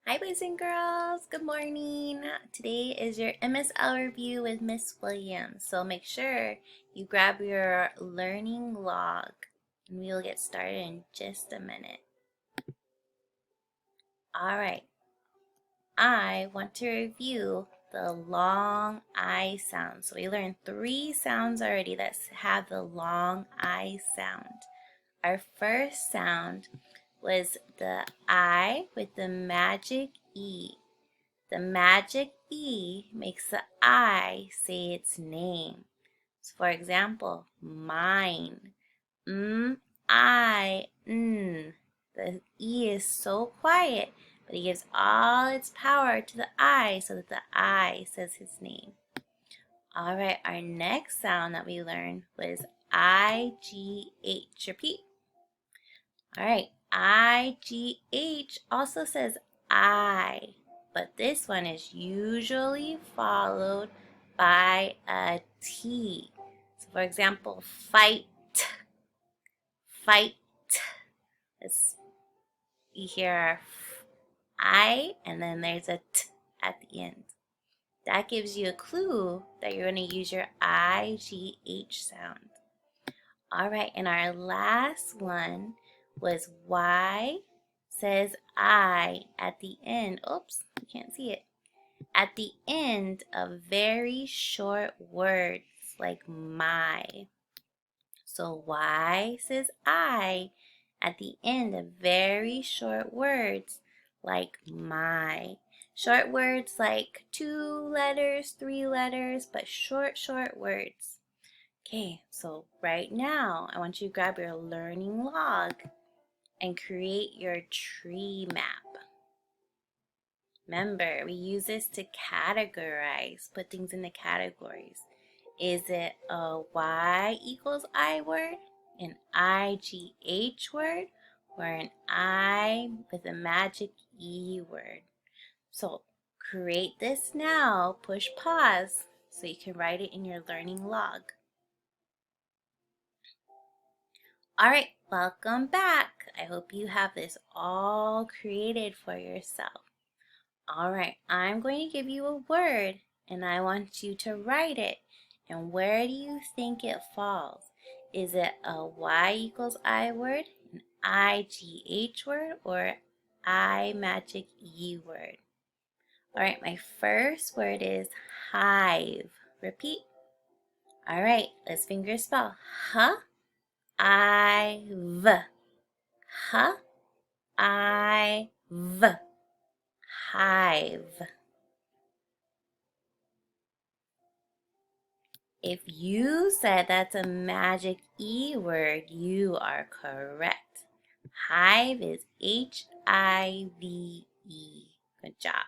Hi, boys and girls. Good morning. Today is your MSL review with Miss Williams. So make sure you grab your learning log and we'll get started in just a minute. All right. I want to review the long I sound. So we learned 3 sounds already that have the long I sound. Our first sound was the I with the magic E. The magic E makes the I say its name. So for example, mine. I, n. The E is so quiet, but it gives all its power to the I so that the I says his name. All right, our next sound that we learned was IGH. Repeat. All right, IGH also says I, but this one is usually followed by a T. So for example, fight, fight. You hear I and then there's a T at the end. That gives you a clue that you're going to use your IGH sound. All right, and our last one was Y says I at the end. Oops, you can't see it. At the end of very short words like my. So Y says I at the end of very short words like my. Short words like 2 letters, 3 letters, but short words. Okay, so right now I want you to grab your learning log and create your tree map. Remember, we use this to categorize, put things into categories. Is it a Y equals I word, an IGH word, or an I with a magic E word? So create this now, push pause so you can write it in your learning log. All right, welcome back. I hope you have this all created for yourself. All right, I'm going to give you a word and I want you to write it. And where do you think it falls? Is it a Y equals I word, an IGH word, or I magic E word? All right, my first word is hive. Repeat. All right, let's finger spell. H I V. H I V. Hive. If you said that's a magic E word, you are correct. Hive is Hive. Good job.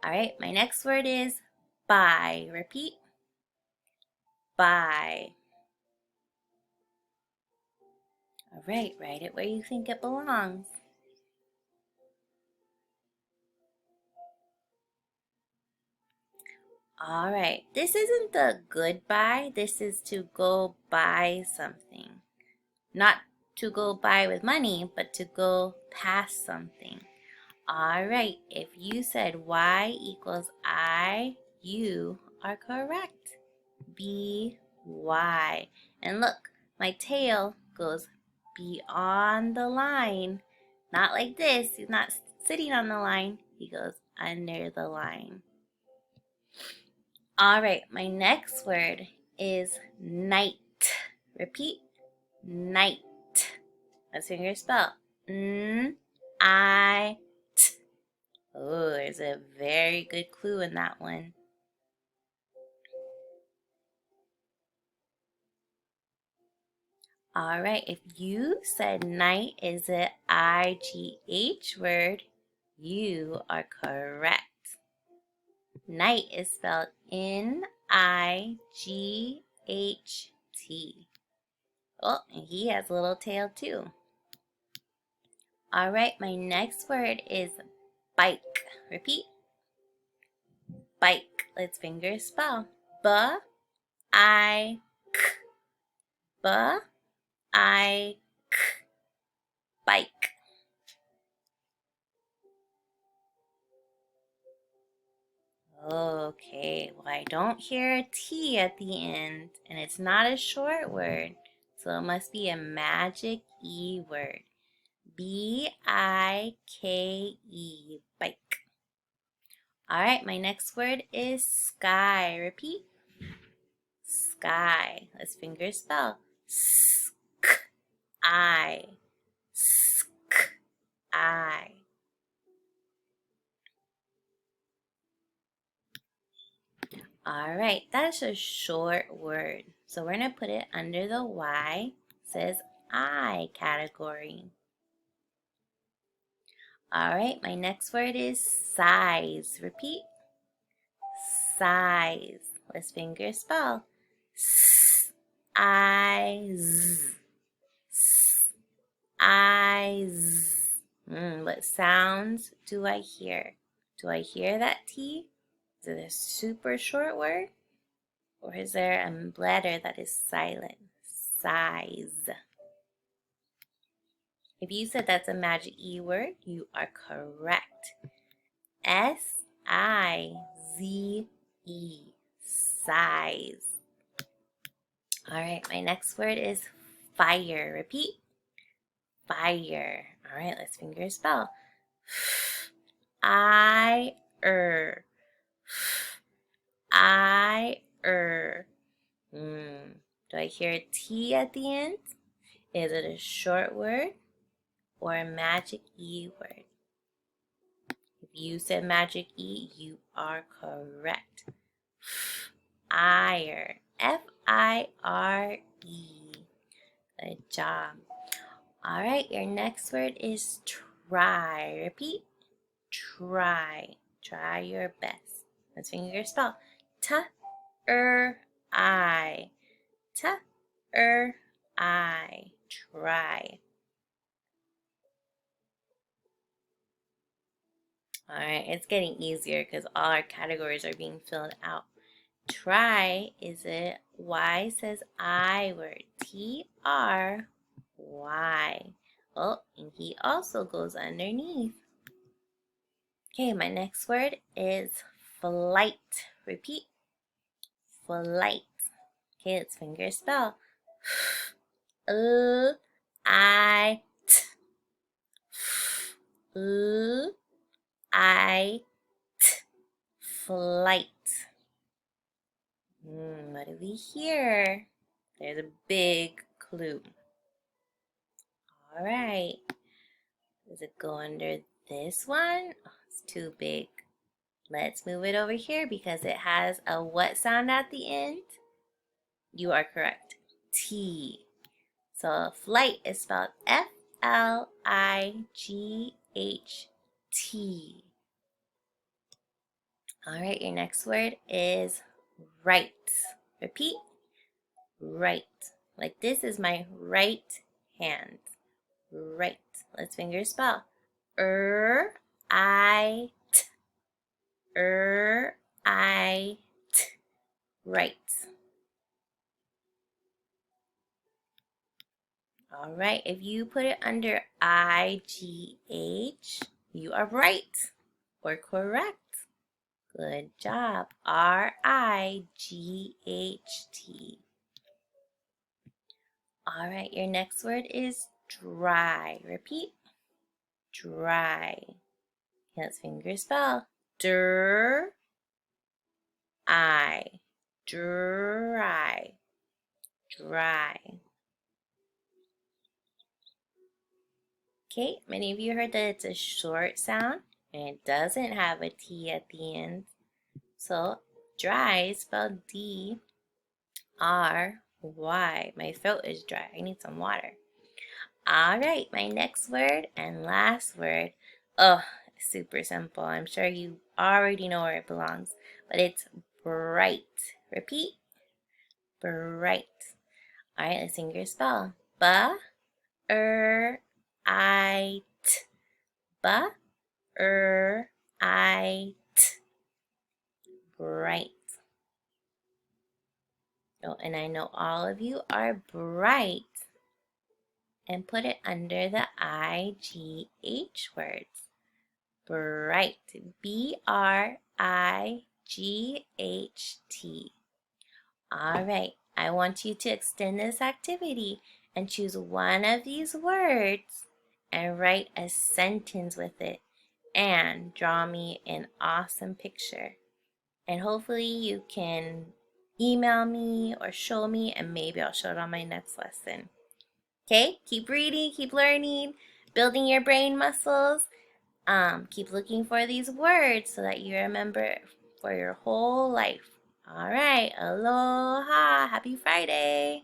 All right, my next word is buy. Repeat. Buy. All right, write it where you think it belongs. All right, this isn't the goodbye. This is to go buy something. Not to go buy with money, but to go past something. All right, if you said Y equals I, you are correct. B-Y. And look, my tail goes beyond the line. Not like this. He's not sitting on the line. He goes under the line. All right, my next word is night. Repeat, night. Let's finger spell. N-I-T. Oh, there's a very good clue in that one. All right, if you said night is an IGH word, you are correct. Night is spelled N-I-G-H-T. Oh, and he has a little tail too. All right, my next word is bike. Repeat. Bike. Let's finger spell. B-I-K. B-I-K. Bike. Okay, well, I don't hear a T at the end, and it's not a short word, so it must be a magic E word. B-I-K-E, bike. All right, my next word is sky. Repeat. Sky. Let's finger spell. S-k-I. S-k-I. All right, that's a short word. So we're going to put it under the Y. It says I category. All right, my next word is size. Repeat. Size. Let's finger spell. S-I-Z. S-I-Z. What sounds do I hear? Do I hear that T? Is it a super short word? Or is there a letter that is silent? Size. If you said that's a magic E word, you are correct. S-I-Z-E. Size. All right, my next word is fire. Repeat. Fire. All right, let's finger spell. I-er. I-er. Do I hear a T at the end? Is it a short word or a magic E word? If you said magic E, you are correct. Fire. F-I-R-E. Good job. All right, your next word is try. Repeat. Try. Try your best. Let's finger spell. T-er-I. T-er-I. Try. All right, it's getting easier because all our categories are being filled out. Try is a Y says I word. T-R-Y. Oh, and he also goes underneath. Okay, my next word is flight. Repeat. Flight. Okay, let's finger spell. L-I-T. L-I-T. Flight. What do we hear? There's a big clue. All right. Does it go under this one? Oh, it's too big. Let's move it over here because it has a what sound at the end? You are correct. T. So flight is spelled F-L-I-G-H-T. All right, your next word is right. Repeat. Right. Like this is my right hand. Right. Let's finger spell. I-T. I-T. Right. All right. If you put it under I-G-H, you are right or correct. Good job. R-I-G-H-T. All right. Your next word is dry. Repeat. Dry. Let's finger spell. Dry. Dry. Dry. Okay, many of you heard that it's a short sound and it doesn't have a T at the end. So dry is spelled D-R-Y. My throat is dry. I need some water. All right, my next word and last word. Oh, super simple. I'm sure you already know where it belongs, but it's bright. Repeat. Bright. All right, let's finger spell. B-R-I-T. B-R-I-T. Bright. Oh, and I know all of you are bright. And put it under the I-G-H words. Bright. B-R-I-G-H-T. All right, I want you to extend this activity and choose one of these words and write a sentence with it and draw me an awesome picture. And hopefully you can email me or show me, and maybe I'll show it on my next lesson. Okay, keep reading, keep learning, building your brain muscles. Keep looking for these words so that you remember for your whole life. All right, aloha, happy Friday.